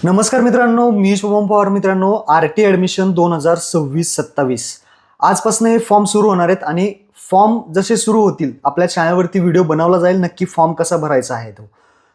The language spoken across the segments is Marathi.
नमस्कार मित्रांनो, मी शुभम पवार. मित्रांनो, आरटी ॲडमिशन 2026-27 आजपासून हे फॉर्म सुरू होणार आहेत आणि फॉर्म जसे सुरू होतील आपल्या चॅनलवरती व्हिडिओ बनवला जाईल नक्की फॉर्म कसा भरायचा आहे तो.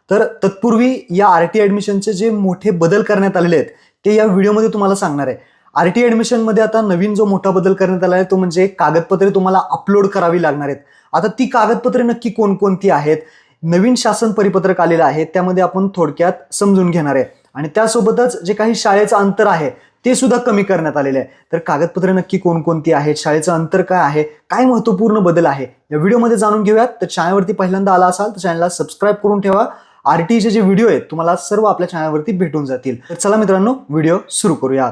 तर तत्पूर्वी या आरटी ॲडमिशनचे जे मोठे बदल करण्यात आलेले आहेत ते या व्हिडिओमध्ये तुम्हाला सांगणार आहे. आरटी ॲडमिशनमध्ये आता नवीन जो मोठा बदल करण्यात आला आहे तो म्हणजे कागदपत्रे तुम्हाला अपलोड करावी लागणार आहेत. आता ती कागदपत्रे नक्की कोणकोणती आहेत, नवीन शासन परिपत्रक आलेलं आहे त्यामध्ये आपण थोडक्यात समजून घेणार आहे. आणि त्यासोबतच जे काही शाळेचं अंतर आहे ते सुद्धा कमी करण्यात आलेले आहे. तर कागदपत्रे नक्की कोणकोणती आहेत, शाळेचं अंतर काय आहे, काय महत्त्वपूर्ण बदल आहे या व्हिडिओमध्ये जाणून घेऊयात. तर चॅनलवरती पहिल्यांदा आला असाल तर चॅनलला सबस्क्राईब करून ठेवा. आरटीचे जे व्हिडिओ आहेत तुम्हाला सर्व आपल्या चॅनलवरती भेटून जातील. तर चला मित्रांनो, व्हिडिओ सुरू करूयात.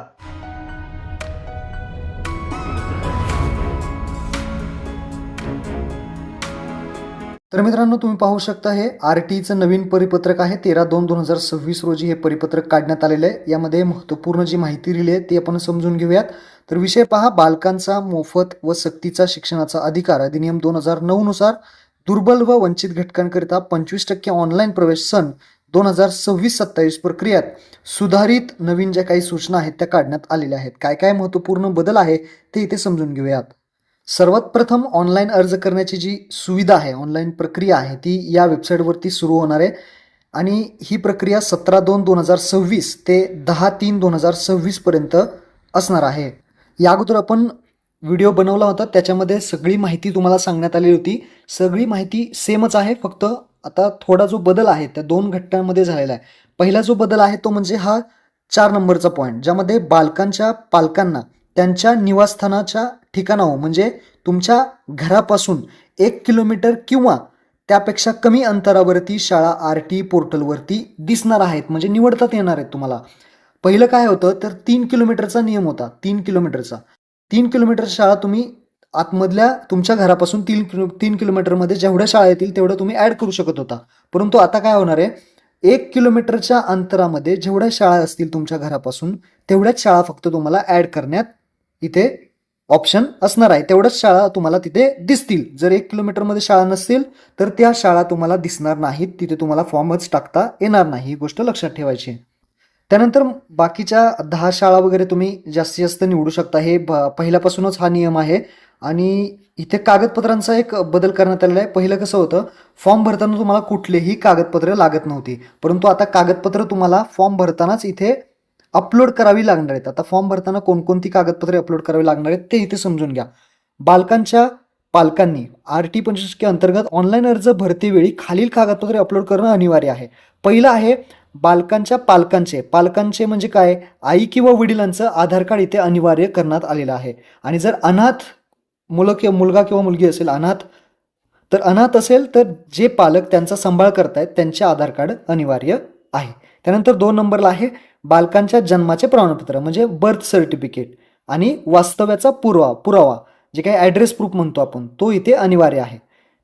तर मित्रांनो, तुम्ही पाहू शकता हे आरटीचं नवीन परिपत्रक आहे. 13/2/2026 रोजी हे परिपत्रक काढण्यात आलेलं आहे. यामध्ये महत्त्वपूर्ण जी माहिती दिली आहे ती आपण समजून घेऊयात. तर विषय पहा, बालकांचा मोफत व सक्तीचा शिक्षणाचा अधिकार अधिनियम 2009 नुसार दुर्बल व वंचित घटकांकरिता 25% ऑनलाईन प्रवेश सन 2026-27 प्रक्रियात सुधारित नवीन ज्या काही सूचना आहेत त्या काढण्यात आलेल्या आहेत. काय काय महत्त्वपूर्ण बदल आहे ते इथे समजून घेऊयात. सर्वात प्रथम ऑनलाईन अर्ज करण्याची जी सुविधा आहे, ऑनलाईन प्रक्रिया आहे ती या वेबसाईटवरती सुरू होणार आहे आणि ही प्रक्रिया 17/2/2026 ते 10/3/2026 पर्यंत असणार आहे. या अगोदर आपण व्हिडिओ बनवला होता, त्याच्यामध्ये सगळी माहिती तुम्हाला सांगण्यात आली होती. सगळी माहिती सेमच आहे, फक्त आता थोडा जो बदल आहे त्या दोन घटकांमध्ये झालेला आहे. पहिला जो बदल आहे तो म्हणजे हा 4 नंबरचा पॉईंट, ज्यामध्ये बालकांच्या पालकांना त्यांच्या निवासस्थानाच्या ठिकाणाहून म्हणजे तुमच्या घरापासून 1 किलोमीटर किंवा त्यापेक्षा कमी अंतरावरती शाळा आरटी पोर्टलवरती दिसणार आहेत, म्हणजे निवडतात येणार आहेत तुम्हाला. पहिलं काय होतं तर 3 किलोमीटरचा नियम होता. 3 किलोमीटर शाळा तुम्ही आतमधल्या तुमच्या घरापासून 3 किलोमीटरमध्ये जेवढ्या शाळा येतील तेवढं तुम्ही ॲड करू शकत होता. परंतु आता काय होणार आहे, 1 किलोमीटरच्या अंतरामध्ये जेवढ्या शाळा असतील तुमच्या घरापासून तेवढ्याच शाळा फक्त तुम्हाला ॲड करण्यात इथे ऑप्शन असणार आहे. तेवढ्याच शाळा तुम्हाला तिथे दिसतील. जर 1 किलोमीटरमध्ये शाळा नसतील तर त्या शाळा तुम्हाला दिसणार नाहीत, तिथे तुम्हाला फॉर्मच टाकता येणार नाही. ही गोष्ट लक्षात ठेवायची. त्यानंतर बाकीच्या 10 शाळा वगैरे तुम्ही जास्तीत जास्त निवडू शकता. हे पहिल्यापासूनच हा नियम आहे. आणि इथे कागदपत्रांचा एक बदल करण्यात आलेला आहे. पहिलं कसं होतं, फॉर्म भरताना तुम्हाला कुठलेही कागदपत्र लागत नव्हती, परंतु आता कागदपत्र तुम्हाला फॉर्म भरतानाच इथे अपलोड करावी लागणार आहेत. आता फॉर्म भरताना कोणकोणती कागदपत्रे अपलोड करावी लागणार आहेत ते इथे समजून घ्या. बालकांच्या पालकांनी आरटी 25 अंतर्गत ऑनलाईन अर्ज भरतेवेळी खालील कागदपत्रे अपलोड करणं अनिवार्य आहे. पहिलं आहे बालकांच्या पालकांचे म्हणजे काय, आई किंवा वडिलांचं आधार कार्ड इथे अनिवार्य करण्यात आलेलं आहे. आणि जर अनाथ मुलगा किंवा मुलगी असेल, अनाथ असेल तर जे पालक त्यांचा सांभाळ करतायत त्यांचे आधार कार्ड अनिवार्य आहे. त्यानंतर 2 नंबरला आहे बालकांच्या जन्माचे प्रमाणपत्र म्हणजे बर्थ सर्टिफिकेट आणि वास्तव्याचा पुरावा जे काही ॲड्रेस प्रूफ म्हणतो आपण, तो इथे अनिवार्य आहे.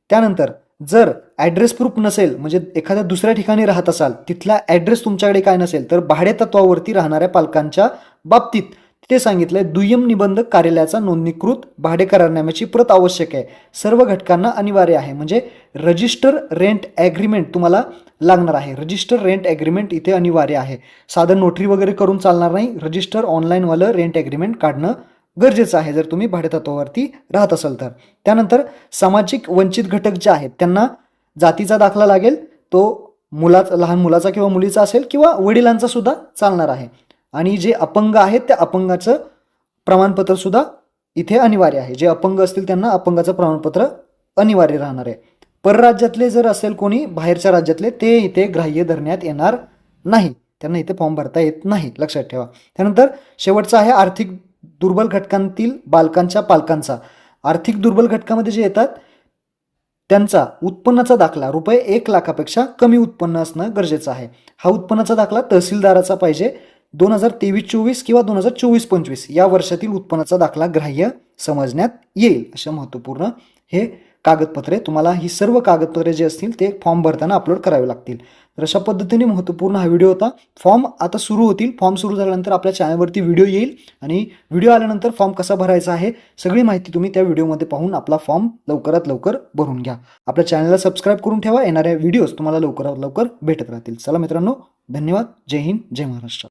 त्यानंतर जर ॲड्रेस प्रूफ नसेल, म्हणजे एखाद्या दुसऱ्या ठिकाणी राहत असाल, तिथला ॲड्रेस तुमच्याकडे काय नसेल, तर भाडे तत्वावरती राहणाऱ्या पालकांच्या बाबतीत ते सांगितलंय दुय्यम निबंधक कार्यालयाचा नोंदणीकृत भाडे करारनाम्याची प्रत आवश्यक आहे. सर्व घटकांना अनिवार्य आहे. म्हणजे रजिस्टर रेंट ॲग्रीमेंट तुम्हाला लागणार आहे. रजिस्टर रेंट ॲग्रीमेंट इथे अनिवार्य आहे. साधं नोटरी वगैरे करून चालणार नाही. रजिस्टर ऑनलाईनवालं रेंट ॲग्रीमेंट काढणं गरजेचं आहे जर तुम्ही भाडेतत्वावरती राहत असाल तर. त्यानंतर सामाजिक वंचित घटक जे आहेत त्यांना जातीचा दाखला लागेल. तो लहान मुलाचा किंवा मुलीचा असेल किंवा वडिलांचा सुद्धा चालणार आहे. आणि जे अपंग आहेत त्या अपंगाचं प्रमाणपत्र सुद्धा इथे अनिवार्य आहे. जे अपंग असतील त्यांना अपंगाचं प्रमाणपत्र अनिवार्य राहणार आहे. परराज्यातले जर असेल कोणी बाहेरच्या राज्यातले, ते इथे ग्राह्य धरण्यात येणार नाही. त्यांना इथे फॉर्म भरता येत नाही, लक्षात ठेवा. त्यानंतर शेवटचं आहे आर्थिक दुर्बल घटकांतील बालकांच्या पालकांचा. आर्थिक दुर्बल घटकामध्ये जे येतात त्यांचा उत्पन्नाचा दाखला ₹1 लाखापेक्षा कमी उत्पन्न असणं गरजेचं आहे. हा उत्पन्नाचा दाखला तहसीलदाराचा पाहिजे. 2023-24 किंवा 2024-25 या वर्षातील उत्पन्नाचा दाखला ग्राह्य समजण्यात येईल. अशा महत्त्वपूर्ण हे कागदपत्रे, तुम्हाला ही सर्व कागदपत्रे जे असतील ते फॉर्म भरताना अपलोड करावे लागतील. तर अशा पद्धतीने महत्त्वपूर्ण हा व्हिडिओ होता. फॉर्म आता सुरू होतील. फॉर्म सुरू झाल्यानंतर आपल्या चॅनलवरती व्हिडिओ येईल आणि व्हिडिओ आल्यानंतर फॉर्म कसा भरायचा आहे सगळी माहिती तुम्ही त्या व्हिडिओमध्ये पाहून आपला फॉर्म लवकरात लवकर भरून घ्या. आपल्या चॅनलला सबस्क्राईब करून ठेवा. येणाऱ्या व्हिडिओज तुम्हाला लवकरात लवकर भेटत राहतील. चला मित्रांनो, धन्यवाद. जय हिंद, जय महाराष्ट्र.